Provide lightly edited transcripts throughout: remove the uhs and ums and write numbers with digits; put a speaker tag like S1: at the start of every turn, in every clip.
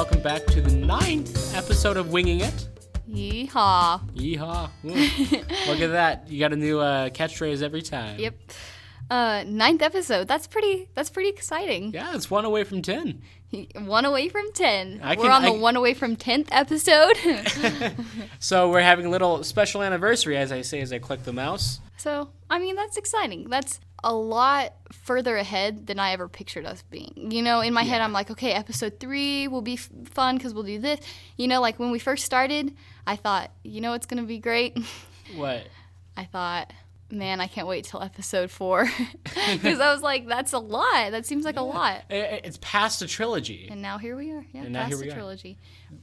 S1: welcome back to the 9th episode of Winging It.
S2: Yeehaw.
S1: Yeehaw. Look at that. You got a new catchphrase every time.
S2: Yep. 9th episode. That's pretty exciting.
S1: Yeah, it's 1 away from 10.
S2: 1 away from 10. We're on the 1 away from 10th episode.
S1: So we're having a little special anniversary, as I say as I click the mouse.
S2: So, I mean, that's exciting. That's a lot further ahead than I ever pictured us being. You know, in my head, I'm like, okay, episode 3 will be fun because we'll do this. You know, like when we first started, I thought, you know what's going to be great?
S1: What?
S2: I thought, man, I can't wait till episode 4. Because I was like, that's a lot. That seems like a lot.
S1: It's past a trilogy.
S2: And now here we are. Yeah,
S1: and now
S2: past
S1: here we
S2: the
S1: are.
S2: trilogy.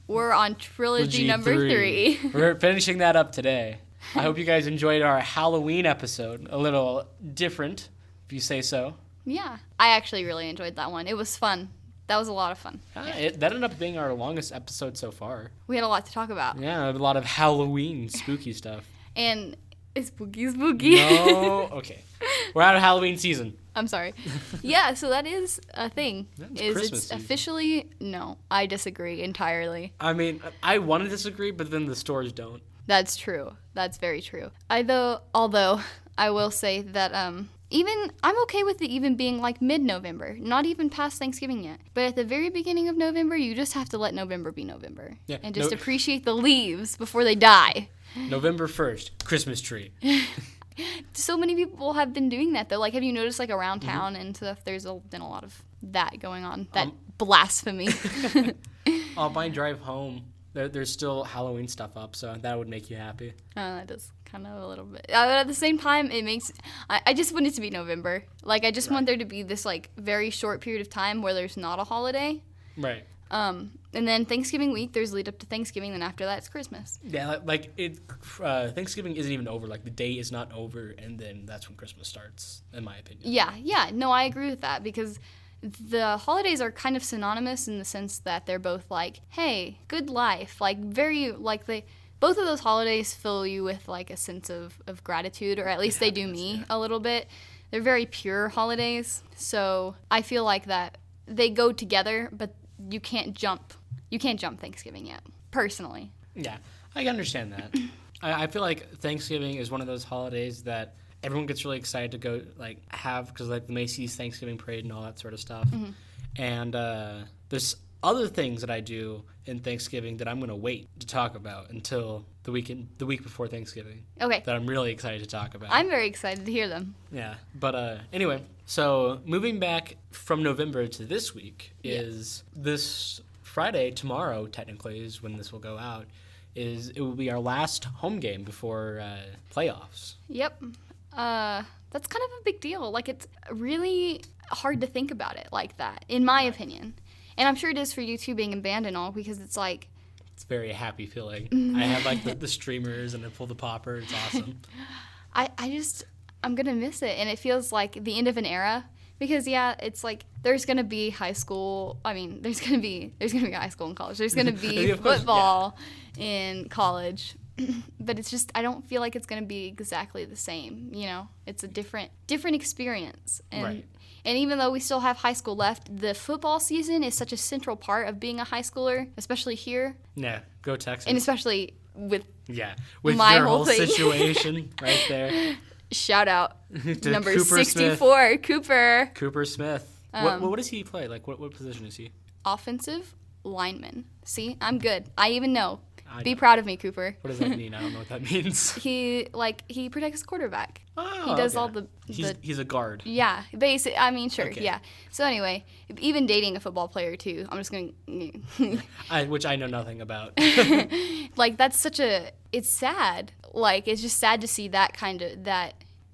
S2: We're on trilogy number 3.
S1: We're finishing that up today. I hope you guys enjoyed our Halloween episode. A little different, if you say so.
S2: Yeah. I actually really enjoyed that one. It was fun. That was a lot of fun.
S1: That ended up being our longest episode so far.
S2: We had a lot to talk about.
S1: Yeah, a lot of Halloween spooky stuff.
S2: And it's spooky.
S1: No, okay. We're out of Halloween season.
S2: I'm sorry. Yeah, so that is a thing.
S1: It's
S2: officially, no, I disagree entirely.
S1: I mean, I want to disagree, but then the stores don't.
S2: That's true. That's very true. Although I will say that I'm okay with it even being like mid-November, not even past Thanksgiving yet. But at the very beginning of November, you just have to let November be November.
S1: Yeah,
S2: and just appreciate the leaves before they die.
S1: November 1st, Christmas tree.
S2: So many people have been doing that though. Like, have you noticed like around town and stuff, there's been a lot of that going on. That blasphemy.
S1: On my drive home, there's still Halloween stuff up, so that would make you happy.
S2: That does kind of a little bit. But at the same time, I just want it to be November. Like, I just want there to be this, like, very short period of time where there's not a holiday.
S1: Right.
S2: And then Thanksgiving week, there's lead up to Thanksgiving, then after that, it's Christmas.
S1: Yeah, Thanksgiving isn't even over. Like, the day is not over, and then that's when Christmas starts, in my opinion.
S2: Yeah. No, I agree with that, because the holidays are kind of synonymous in the sense that they're both like, hey, good life. Like, very, like, both of those holidays fill you with, like, a sense of gratitude, or at least they do me a little bit. They're very pure holidays, so I feel like that they go together, but you can't jump Thanksgiving yet, personally.
S1: Yeah, I understand that. I feel like Thanksgiving is one of those holidays that everyone gets really excited to go have, because like the Macy's Thanksgiving parade and all that sort of stuff. Mm-hmm. And there's other things that I do in Thanksgiving that I'm going to wait to talk about until the week before Thanksgiving.
S2: Okay.
S1: That I'm really excited to talk about.
S2: I'm very excited to hear them.
S1: Yeah, but anyway, so moving back from November to this week is this Friday, tomorrow technically is when this will go out, it will be our last home game before playoffs.
S2: Yep. That's kind of a big deal. Like, it's really hard to think about it like that, in my opinion. And I'm sure it is for you too, being in band and all, because it's like...
S1: It's a very happy feeling. I have like the streamers and I pull the popper. It's awesome.
S2: I'm going to miss it. And it feels like the end of an era. Because, yeah, it's like there's going to be high school. I mean, there's going to be high school and college. There's going to be football in college. But it's just, I don't feel like it's going to be exactly the same, you know? It's a different experience. And,
S1: right.
S2: And even though we still have high school left, the football season is such a central part of being a high schooler, especially here.
S1: Yeah, go Texas.
S2: And especially with
S1: my
S2: your
S1: whole
S2: thing.
S1: Situation right there.
S2: Shout out number
S1: Cooper
S2: 64,
S1: Smith.
S2: Cooper
S1: Smith. What does he play? Like, what position is he?
S2: Offensive lineman. See, I'm good. I even know. Be proud of me, Cooper.
S1: What does that mean? I don't know what that means.
S2: He protects the quarterback.
S1: Oh,
S2: he does all the...
S1: He's a guard.
S2: Yeah, basic. I mean, sure,
S1: okay.
S2: Yeah. So anyway, even dating a football player too, I'm just going to...
S1: Which I know nothing about.
S2: Like, that's such a... It's sad. Like, it's just sad to see that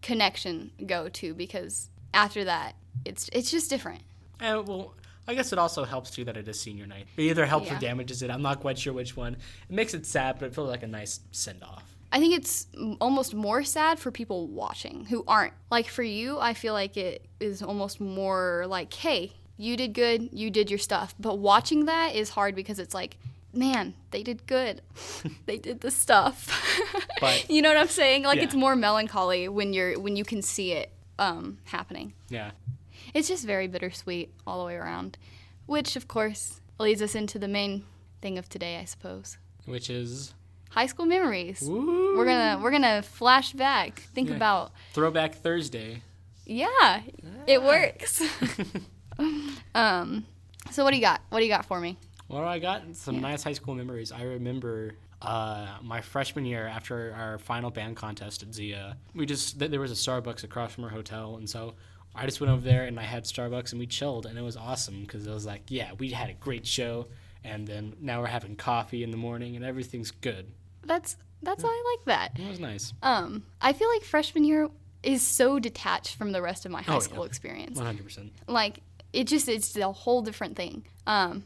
S2: connection go too, because after that, it's just different.
S1: Well, I guess it also helps, too, that it is senior night. It either helps or damages it. I'm not quite sure which one. It makes it sad, but it feels like a nice send-off.
S2: I think it's almost more sad for people watching who aren't. Like, for you, I feel like it is almost more like, hey, you did good, you did your stuff. But watching that is hard because it's like, man, they did good. They did the stuff. But, you know what I'm saying? Like, it's more melancholy when you can see it happening.
S1: Yeah.
S2: It's just very bittersweet all the way around, which, of course, leads us into the main thing of today, I suppose.
S1: Which is
S2: high school memories.
S1: Woo!
S2: We're gonna flash back. Think about
S1: Throwback Thursday.
S2: Yeah, it works. So what do you got? What do you got for me?
S1: Well, I got some nice high school memories. I remember my freshman year after our final band contest at Zia. There was a Starbucks across from our hotel, and so I just went over there and I had Starbucks and we chilled, and it was awesome because it was like, yeah, we had a great show, and then now we're having coffee in the morning and everything's good.
S2: That's I like that.
S1: It was nice.
S2: I feel like freshman year is so detached from the rest of my high school experience.
S1: 100%.
S2: Like it's a whole different thing.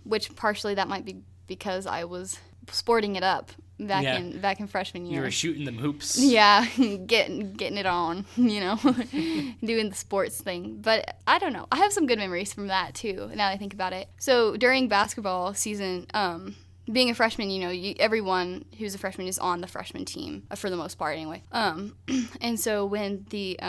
S2: Which partially that might be because I was sporting it up back in freshman year.
S1: You were shooting them hoops.
S2: Yeah, getting it on, doing the sports thing. But I don't know. I have some good memories from that too. Now that I think about it. So during basketball season, being a freshman, everyone who's a freshman is on the freshman team for the most part, anyway. And so when the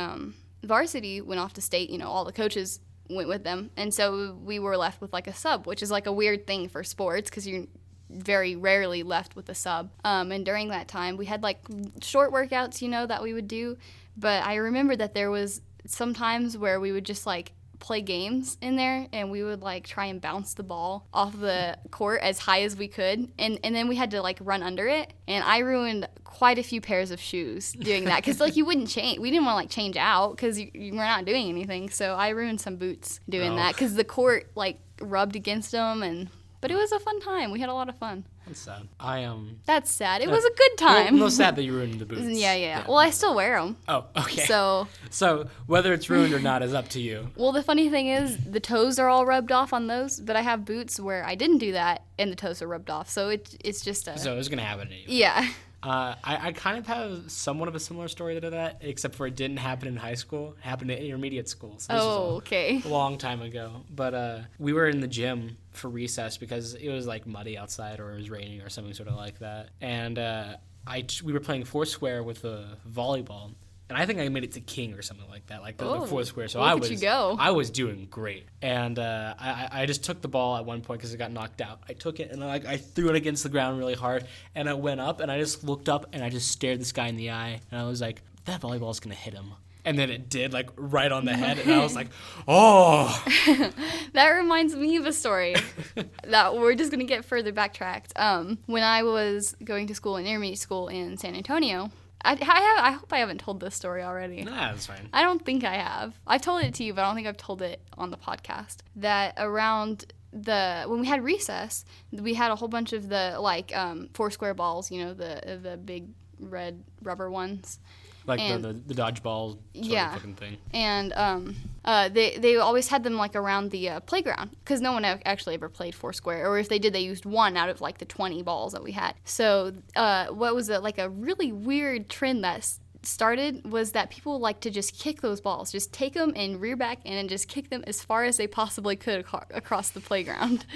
S2: varsity went off to state, all the coaches went with them, and so we were left with like a sub, which is like a weird thing for sports because you're very rarely left with a sub. And during that time, we had like short workouts, that we would do. But I remember that there was some times where we would just like play games in there, and we would like try and bounce the ball off the court as high as we could, and then we had to like run under it, and I ruined quite a few pairs of shoes doing that because like we didn't want to like change out because we're not doing anything, so I ruined some boots doing that because the court like rubbed against them, but it was a fun time. We had a lot of fun.
S1: That's sad.
S2: That's sad. It was a good time.
S1: Well, sad that you ruined the boots.
S2: Yeah. Well, I still wear them.
S1: Oh, okay.
S2: So
S1: whether it's ruined or not is up to you.
S2: Well, the funny thing is the toes are all rubbed off on those, but I have boots where I didn't do that and the toes are rubbed off. So it's just
S1: So it's going to happen anyway.
S2: Yeah.
S1: I kind of have somewhat of a similar story to that, except for it didn't happen in high school. It happened in intermediate school. So this was
S2: okay.
S1: A long time ago. But we were in the gym for recess because it was like muddy outside or it was raining or something sort of like that. And we were playing Foursquare with a volleyball. And I think I made it to king or something like that, like the fourth square. So I was doing great. And I just took the ball at one point because it got knocked out. I took it and I threw it against the ground really hard. And I went up and I just looked up and I just stared this guy in the eye. And I was like, that volleyball's going to hit him. And then it did, like right on the head. And I was like, oh.
S2: That reminds me of a story that we're just going to get further backtracked. When I was going to school in intermediate school in San Antonio, I hope I haven't told this story already.
S1: Nah, that's fine.
S2: I don't think I have. I've told it to you, but I don't think I've told it on the podcast. That around when we had recess, we had a whole bunch of the like Foursquare balls, the big red rubber ones.
S1: Like the dodgeball sort of looking thing.
S2: And they always had them like around the playground because no one actually ever played Foursquare, or if they did, they used one out of like the 20 balls that we had. So what was like a really weird trend that started was that people like to just kick those balls, just take them and rear back and then just kick them as far as they possibly could across the playground.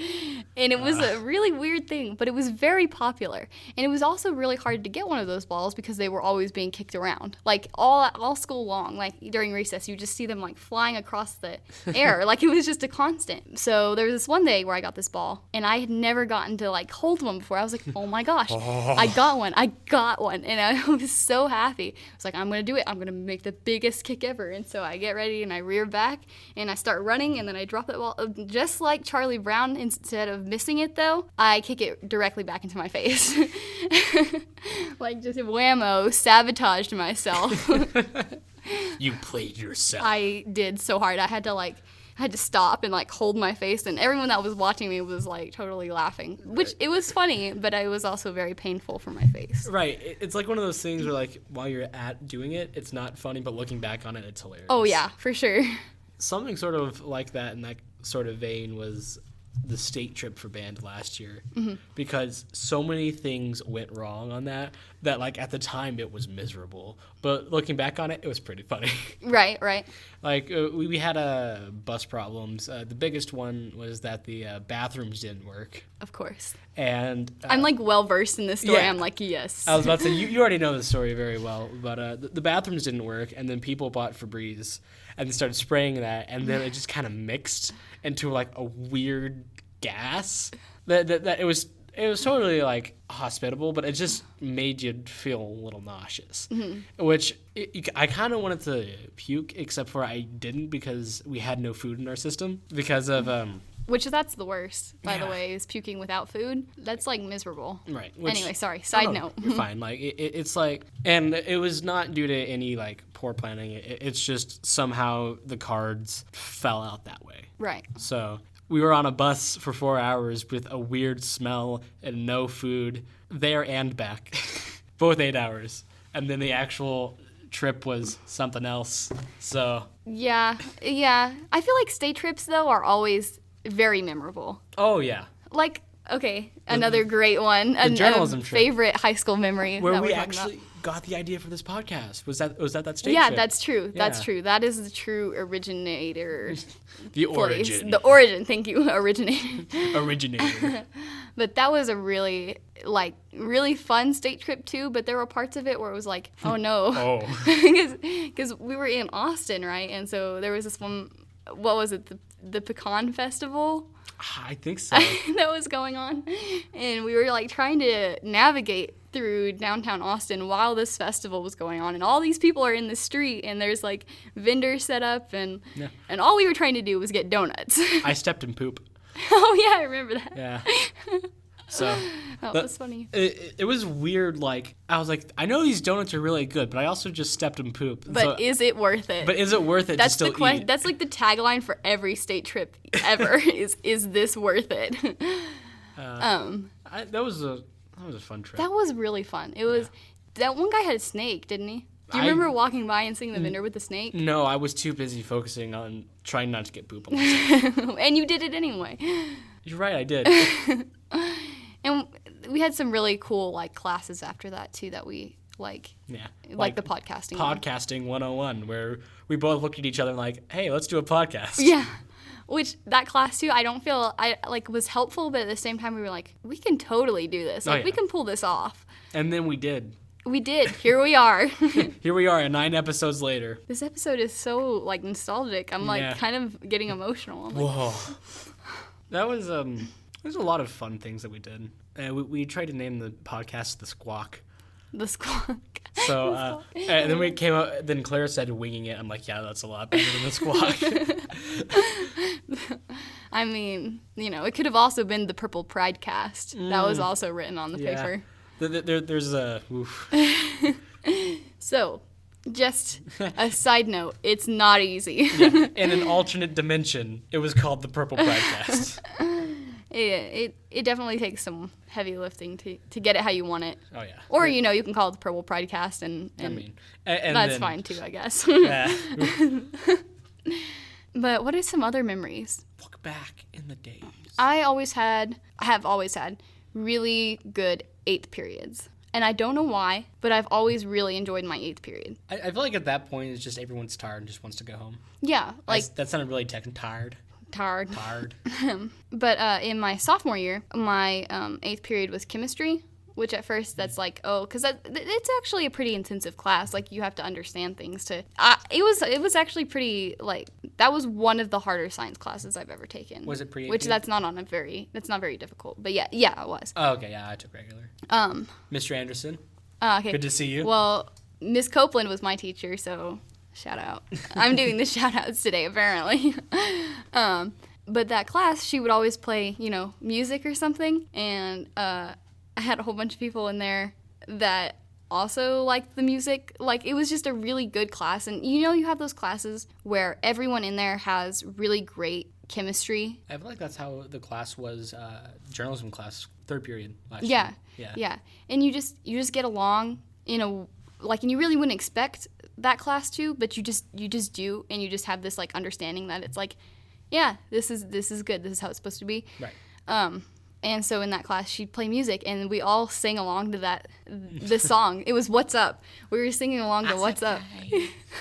S2: And it was a really weird thing, but it was very popular. And it was also really hard to get one of those balls because they were always being kicked around. Like all school long, like during recess, you just see them like flying across the air. Like it was just a constant. So there was this one day where I got this ball and I had never gotten to like hold one before. I was like, oh my gosh, I got one. And I was so happy. I was like, I'm going to do it. I'm going to make the biggest kick ever. And so I get ready and I rear back and I start running and then I drop that ball. Just like Charlie Brown, instead of missing it though, I kick it directly back into my face. Like just whammo, sabotaged myself.
S1: You played yourself.
S2: I did so hard. I had to stop and like hold my face, and everyone that was watching me was like totally laughing, which it was funny, but it was also very painful for my face.
S1: Right. It's like one of those things where like while you're doing it, it's not funny, but looking back on it, it's hilarious.
S2: Oh yeah, for sure.
S1: Something sort of like that in that sort of vein was the state trip for band last year, because so many things went wrong on that like at the time it was miserable, but looking back on it was pretty funny.
S2: Right.
S1: Like we had bus problems. The biggest one was that the bathrooms didn't work. Of
S2: course.
S1: And
S2: I'm like well versed in this story.
S1: Yeah.
S2: I'm like, yes.
S1: I was about to say you already know the story very well, but the bathrooms didn't work, and then people bought Febreze and started spraying that, and then it just kind of mixed into like a weird gas that it was totally like hospitable, but it just made you feel a little nauseous, which I kind of wanted to puke, except for I didn't because we had no food in our system because of
S2: Which that's the worst, by the way, is puking without food. That's like miserable.
S1: Right.
S2: Anyway, sorry. Side note.
S1: You're fine. Like it's like, and it was not due to any like poor planning. It's just somehow the cards fell out that way.
S2: Right.
S1: So we were on a bus for 4 hours with a weird smell and no food there and back, both 8 hours, and then the actual trip was something else. So
S2: yeah. I feel like state trips though are always very memorable.
S1: oh yeah.
S2: Like, okay, another great one.
S1: The journalism trip.
S2: Favorite high school memory
S1: Where
S2: that
S1: we
S2: we're talking
S1: actually got the idea for this podcast. Was that state
S2: Yeah,
S1: trip?
S2: that's true. That's
S1: Yeah.
S2: true. That is the true originator.
S1: The
S2: place.
S1: origin.
S2: The origin, thank you, originator.
S1: Originator.
S2: But that was a really fun state trip too, but there were parts of it where it was like, oh no.
S1: Oh.
S2: Because we were in Austin, right? And so there was this one, what was it, the Pecan Festival?
S1: I think so.
S2: That was going on. And we were like trying to navigate through downtown Austin while this festival was going on. And all these people are in the street and there's like vendors set up and all we were trying to do was get donuts.
S1: I stepped in poop.
S2: Oh yeah, I remember that.
S1: Yeah. So
S2: that was funny.
S1: It was weird. Like I was like, I know these donuts are really good, but I also just stepped in poop.
S2: But is it worth it?
S1: But is it worth it
S2: That's
S1: to still eat?
S2: That's like the tagline for every state trip ever. is this worth it?
S1: That was a fun trip.
S2: That was really fun. It was that one guy had a snake, didn't he? Do you remember walking by and seeing the vendor with the snake?
S1: No, I was too busy focusing on trying not to get poop on myself.
S2: And you did it anyway.
S1: You're right, I did.
S2: And we had some really cool like classes after that too that we like.
S1: Yeah.
S2: Like the podcasting.
S1: Podcasting 101, where we both looked at each other and like, hey, let's do a podcast.
S2: Yeah. Which that class too, I don't feel was helpful, but at the same time we were like, we can totally do this. Like we can pull this off.
S1: And then we did.
S2: We did. Here we are.
S1: Here we are 9 episodes later.
S2: This episode is so like nostalgic. I'm like kind of getting emotional. I'm like,
S1: whoa. That was there's a lot of fun things that we did. We tried to name the podcast The Squawk.
S2: The Squawk.
S1: So and then we came up. Then Claire said "winging it." I'm like, yeah, that's a lot better than The Squawk.
S2: I mean, it could have also been the Purple Pride Cast. That was also written on the paper.
S1: There's a. Oof.
S2: So, just a side note, it's not easy.
S1: In an alternate dimension, it was called the Purple Pride Cast.
S2: It definitely takes some heavy lifting to get it how you want it.
S1: Oh yeah.
S2: Or you can call it the Purple Pride Cast, and that's fine too, I guess.
S1: Yeah.
S2: But what are some other memories?
S1: Look back in the days.
S2: I have always had really good 8th periods. And I don't know why, but I've always really enjoyed my 8th period.
S1: I feel like at that point, it's just everyone's tired and just wants to go home.
S2: Yeah.
S1: That sounded really tired. Tired.
S2: But in my sophomore year, my 8th period was chemistry, which at first that's like, because it's actually a pretty intensive class. Like, you have to understand things to... It was actually pretty, that was one of the harder science classes I've ever taken.
S1: Was it pre-AP?
S2: Which that's not very difficult. But yeah, it was.
S1: Oh, okay, yeah, I took regular. Mr. Anderson.
S2: Okay.
S1: Good to see you.
S2: Well, Miss Copeland was my teacher, so shout out. I'm doing the shout outs today, apparently. But that class, she would always play, music or something, and I had a whole bunch of people in there that also liked the music. Like, it was just a really good class, and you have those classes where everyone in there has really great chemistry.
S1: I feel like that's how the class was, journalism class, 3rd period last year.
S2: Yeah. And you just get along, and you really wouldn't expect that class to, but you just do, and you just have this understanding that it's like, yeah, this is good. This is how it's supposed to be.
S1: Right.
S2: And so in that class, she'd play music, and we all sang along to the song. It was What's Up. We were singing along to What's Up.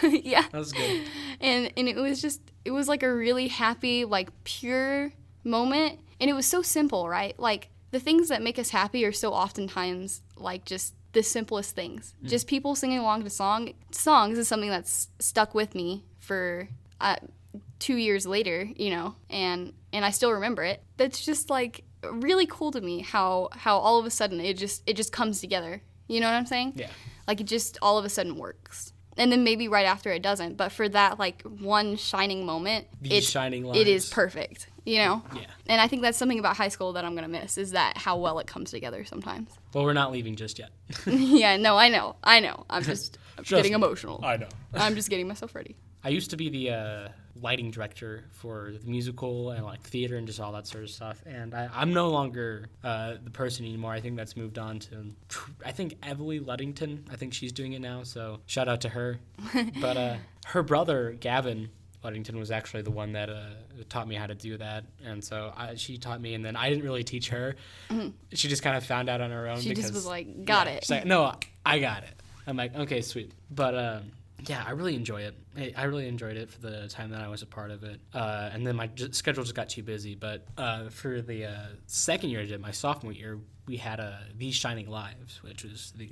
S2: Yeah.
S1: That was good.
S2: And it was like a really happy, pure moment. And it was so simple, right? Like, the things that make us happy are so oftentimes, just the simplest things. Mm. Just people singing along to songs is something that's stuck with me for 2 years later, and I still remember it. That's just like really cool to me how all of a sudden it just comes together. You know what I'm saying?
S1: Yeah.
S2: Like it just all of a sudden works. And then maybe right after it doesn't, but for that like one shining moment,
S1: Shining lives.
S2: it is perfect,
S1: Yeah.
S2: And I think that's something about high school that I'm going to miss, is that how well it comes together sometimes.
S1: Well, we're not leaving just yet.
S2: Yeah, no, I know. I'm getting emotional.
S1: I know.
S2: I'm just getting myself ready.
S1: I used to be the lighting director for the musical and like theater and just all that sort of stuff. And I'm no longer the person anymore. I think that's moved on to, I think, Emily Luddington. I think she's doing it now. So shout out to her. But her brother, Gavin Luddington, was actually the one that taught me how to do that. And so she taught me, and then I didn't really teach her. Mm-hmm. She just kind of found out on her own.
S2: She just was like, got it.
S1: She's like, no, I got it. I'm like, okay, sweet. But yeah, I really enjoy it. I really enjoyed it for the time that I was a part of it. And then my schedule just got too busy. But for the second year I did, my sophomore year, we had These Shining Lives, which was the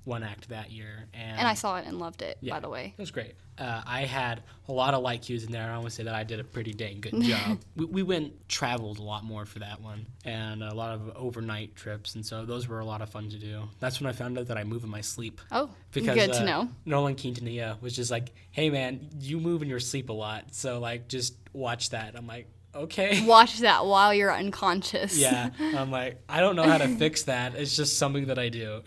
S1: one act that year. And
S2: I saw it and loved it, by the way.
S1: It was great. I had a lot of light cues in there. I want to say that I did a pretty dang good job. we traveled a lot more for that one, and a lot of overnight trips, and so those were a lot of fun to do. That's when I found out that I move in my sleep.
S2: Oh,
S1: because,
S2: good to know.
S1: Nolan Quintanilla was just like, hey man, you move in your sleep a lot, so like just watch that. I'm like, okay.
S2: Watch that while you're unconscious.
S1: Yeah. I'm like, I don't know how to fix that. It's just something that I do.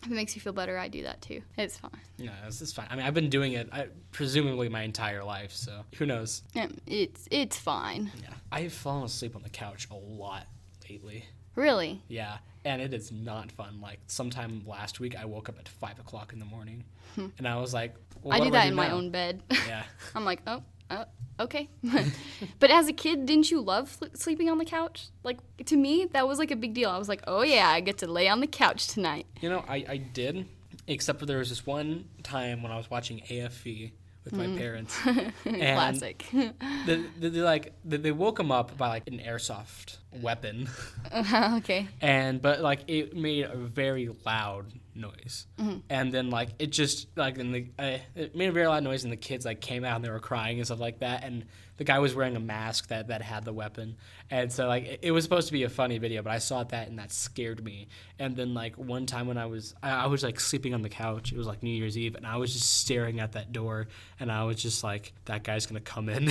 S2: If it makes you feel better, I do that too. It's fine.
S1: Yeah, it's fine. I mean, I've been doing it presumably my entire life, so who knows?
S2: Yeah, it's fine.
S1: Yeah. I've fallen asleep on the couch a lot lately.
S2: Really?
S1: Yeah, and it is not fun. Like, sometime last week, I woke up at 5 o'clock in the morning, and I was like, well,
S2: I
S1: what
S2: do
S1: do
S2: that
S1: I
S2: in my
S1: now?
S2: own bed.
S1: Yeah.
S2: I'm like, okay. But as a kid, didn't you love sleeping on the couch? Like, to me, that was like a big deal. I was like, oh yeah, I get to lay on the couch tonight.
S1: You know, I did, except for there was this one time when I was watching AFV with my parents. And
S2: Classic.
S1: they woke them up by like an airsoft weapon.
S2: Okay.
S1: But like it made a very loud noise, and then like it just like it made a very loud noise, and the kids like came out and they were crying and stuff like that, and the guy was wearing a mask that had the weapon, and so like it was supposed to be a funny video, but I saw that and that scared me. And then like one time when I was like sleeping on the couch, it was like New Year's Eve, and I was just staring at that door, and I was just like, that guy's gonna come in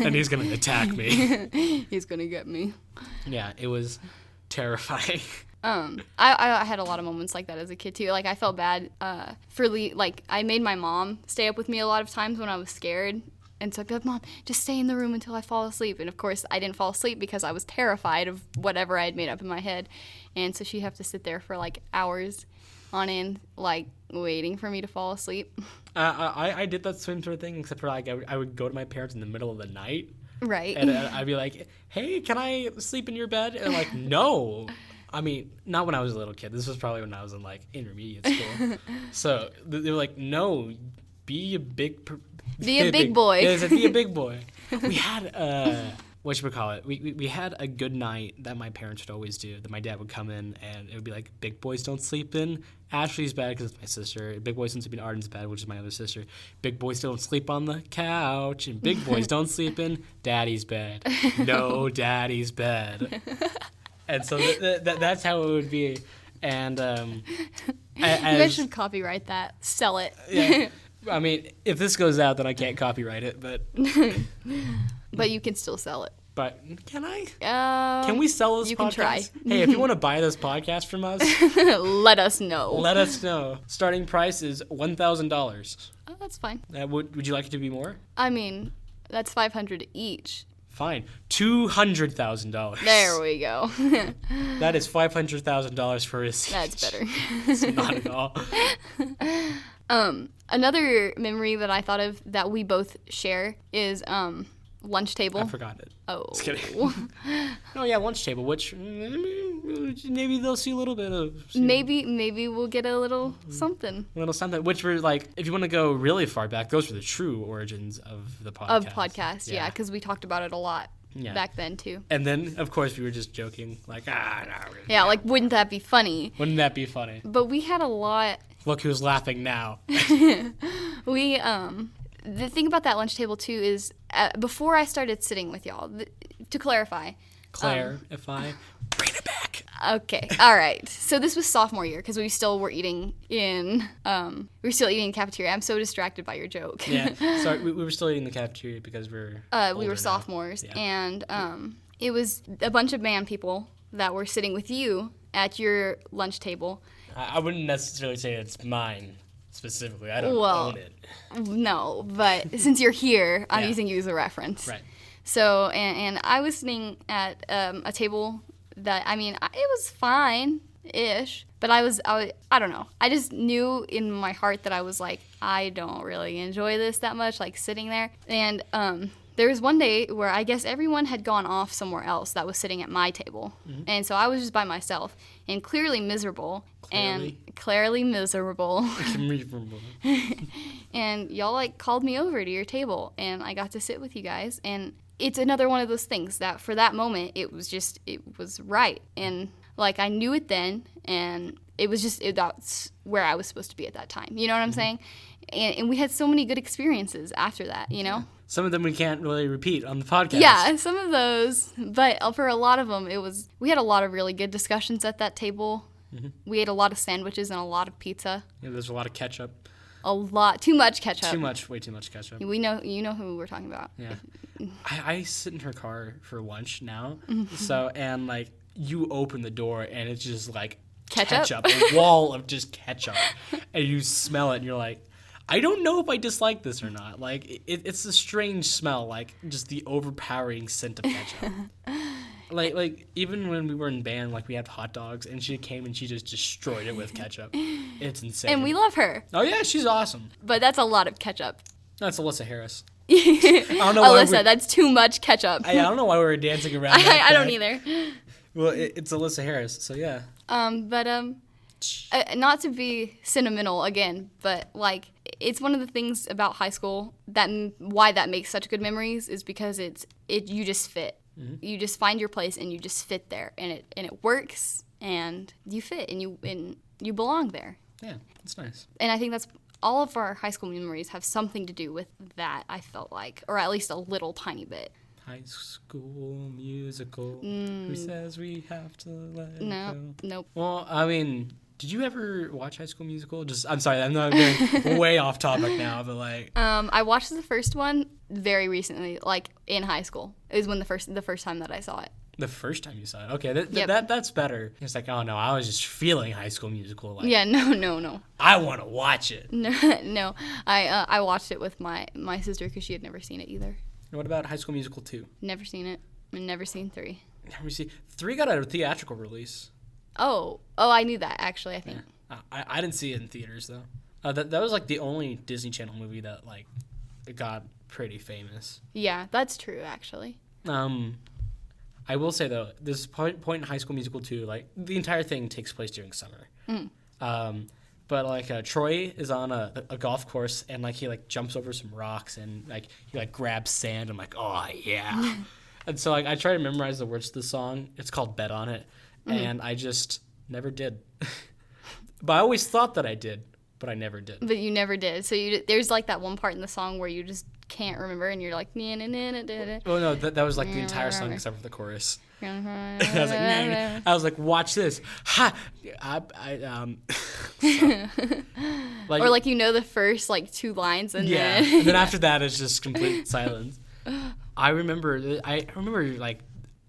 S1: and he's gonna attack me.
S2: He's gonna get me.
S1: Yeah, it was terrifying.
S2: I had a lot of moments like that as a kid too. Like I felt bad for like I made my mom stay up with me a lot of times when I was scared. And so I'd be like, Mom, just stay in the room until I fall asleep. And of course, I didn't fall asleep because I was terrified of whatever I had made up in my head. And so she'd have to sit there for like hours on end, like waiting for me to fall asleep.
S1: I did that same sort of thing, except for like I would go to my parents in the middle of the night.
S2: Right.
S1: And I'd be like, hey, can I sleep in your bed? And they're like, no. I mean, not when I was a little kid. This was probably when I was in like intermediate school. So they were like, no, be a big boy.
S2: Yeah,
S1: they said, be a big boy. We had whatchamacallit, we had a good night that my parents would always do, that my dad would come in, and it would be like, big boys don't sleep in Ashley's bed, because it's my sister. Big boys don't sleep in Arden's bed, which is my other sister. Big boys don't sleep on the couch, and big boys don't sleep in Daddy's bed. No Daddy's bed. And so that's how it would be. And
S2: you guys should copyright that. Sell it.
S1: Yeah. I mean, if this goes out, then I can't copyright it, but...
S2: But you can still sell it.
S1: But can I?
S2: Can
S1: we sell this podcast?
S2: You can try.
S1: Hey, if you want to buy this podcast from us...
S2: let us know.
S1: Let us know. Starting price is $1,000.
S2: Oh, that's fine.
S1: Would you like it to be more?
S2: I mean, that's $500 each.
S1: Fine. $200,000.
S2: There we go.
S1: That is $500,000 for a seat.
S2: That's better.
S1: It's not at all.
S2: Another memory that I thought of that we both share is lunch table.
S1: I forgot it.
S2: Oh.
S1: Just kidding. Oh, yeah, lunch table, which maybe they'll see a little bit of.
S2: Maybe we'll get a little something.
S1: A little something, which were like, if you want to go really far back, those were the true origins of the podcast.
S2: Yeah, because we talked about it a lot.
S1: Yeah.
S2: Back then too.
S1: And then, of course, we were just joking, like, no.
S2: Yeah, like, wouldn't that be funny?
S1: Wouldn't that be funny?
S2: But we had a lot.
S1: Look who's laughing now.
S2: The thing about that lunch table too is before I started sitting with y'all, to clarify.
S1: Claire, if I bring it back.
S2: Okay, all right. So this was sophomore year because we still were eating in cafeteria. I'm so distracted by your joke.
S1: Yeah, sorry, we were still eating in the cafeteria because we
S2: were sophomores,
S1: yeah.
S2: And it was a bunch of band people that were sitting with you at your lunch table.
S1: I wouldn't necessarily say it's mine specifically. I don't own it.
S2: No, but since you're here, I'm
S1: Yeah.
S2: using you as a reference.
S1: Right.
S2: So, and I was sitting at a table that, it was fine-ish, but I don't know. I just knew in my heart that I was like, I don't really enjoy this that much, like sitting there. And there was one day where I guess everyone had gone off somewhere else that was sitting at my table. Mm-hmm. And so I was just by myself and clearly miserable. Clearly miserable. And y'all like called me over to your table and I got to sit with you guys, and it's another one of those things that for that moment it was right, and like I knew it then, and that's where I was supposed to be at that time. You know what I'm saying? And we had so many good experiences after that, you know?
S1: Some of them we can't really repeat on the podcast.
S2: Yeah, some of those, but for a lot of them we had a lot of really good discussions at that table. Mm-hmm. We ate a lot of sandwiches and a lot of pizza.
S1: Yeah, there's a lot of ketchup.
S2: Too much ketchup.
S1: Way too much ketchup.
S2: You know who we're talking about.
S1: Yeah. I sit in her car for lunch now. So, and like you open the door and it's just like ketchup, a wall of just ketchup. And you smell it and you're like, I don't know if I dislike this or not. Like it's a strange smell, like just the overpowering scent of ketchup. Like even when we were in band, like we had hot dogs, and she came and she just destroyed it with ketchup. It's insane.
S2: And we love her.
S1: Oh yeah, she's awesome.
S2: But that's a lot of ketchup.
S1: That's Alyssa Harris.
S2: I don't know Alyssa, that's too much ketchup.
S1: I don't know why we were dancing around.
S2: I don't either.
S1: Well, it's Alyssa Harris, so yeah.
S2: Not to be sentimental again, but like it's one of the things about high school why that makes such good memories is because you just fit. Mm-hmm. You just find your place and you just fit there, and it works, and you fit, and you belong there.
S1: Yeah, that's nice.
S2: And I think that's all of our high school memories have something to do with that. I felt like, or at least a little tiny bit.
S1: High School Musical. Who says we have to let it go?
S2: Nope.
S1: Well, I mean, did you ever watch High School Musical? I'm sorry, I'm not going way off topic now, but like.
S2: I watched the first one very recently, like in high school. It was when the first time that I saw it.
S1: The first time you saw it, okay, that's better. It's like, oh no, I was just feeling High School Musical. Like,
S2: yeah, no.
S1: I want to watch it.
S2: No, I watched it with my sister because she had never seen it either.
S1: And what about High School Musical 2?
S2: Never seen it. Never seen 3.
S1: Never seen 3 got a theatrical release.
S2: Oh, I knew that actually. I think.
S1: Yeah. I didn't see it in theaters though. That was like the only Disney Channel movie that like it got pretty famous.
S2: Yeah, that's true actually.
S1: I will say though, this point in High School Musical 2, like the entire thing takes place during summer. But like Troy is on a golf course and like he like jumps over some rocks and like he like grabs sand. I'm like, oh yeah. And so like I try to memorize the words to the song. It's called Bet on It, and I just never did. But I always thought that I did, but I never did.
S2: But you never did. So there's like that one part in the song where you just can't remember and you're like
S1: Oh no, that was like the entire song except for the chorus. I was like, watch this. Ha!
S2: Like, or like you know the first like 2 lines and then
S1: and then after that it's just complete silence. I remember like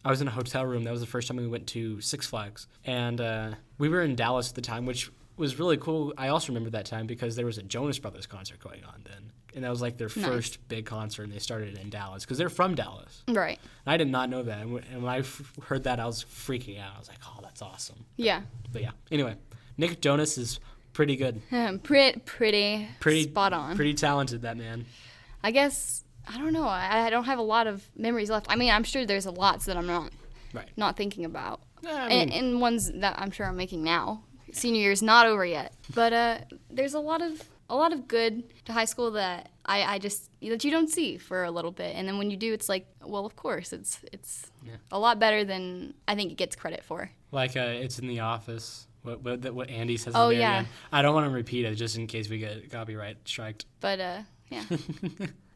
S1: I was in a hotel room. That was the first time we went to Six Flags, and we were in Dallas at the time, which was really cool. I also remember that time because there was a Jonas Brothers concert going on then. And that was like their first big concert, and they started it in Dallas because they're from Dallas. Right. And I did not know that. And when I heard that, I was freaking out. I was like, oh, that's awesome. Yeah. But yeah. Anyway, Nick Jonas is pretty good.
S2: Pretty spot on.
S1: Pretty talented, that man.
S2: I guess, I don't know. I don't have a lot of memories left. I mean, I'm sure there's lots that I'm not thinking about. And ones that I'm sure I'm making now. Senior year's not over yet. But there's a lot of good to high school that that you don't see for a little bit, and then when you do, it's like, well, of course, it's a lot better than I think it gets credit for.
S1: Like it's in The Office. What Andy says. Oh yeah. End. I don't want to repeat it just in case we get copyright striked.
S2: But Yeah.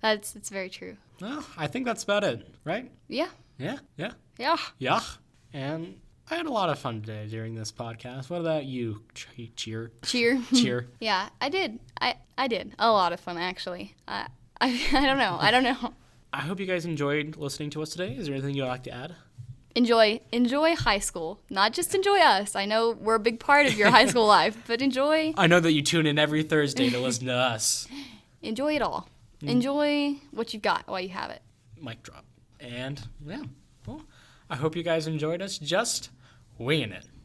S2: It's very true.
S1: Well, I think that's about it, right?
S2: Yeah.
S1: Yeah.
S2: Yeah.
S1: Yeah. And I had a lot of fun today during this podcast. What about you, Cheer?
S2: Cheer. Yeah, I did. I did. A lot of fun, actually. I don't know.
S1: I hope you guys enjoyed listening to us today. Is there anything you'd like to add?
S2: Enjoy high school. Not just enjoy us. I know we're a big part of your high school life, but enjoy.
S1: I know that you tune in every Thursday to listen to us.
S2: Enjoy it all. Enjoy what you've got while you have it.
S1: Mic drop. And, yeah, well, I hope you guys enjoyed us just winging it.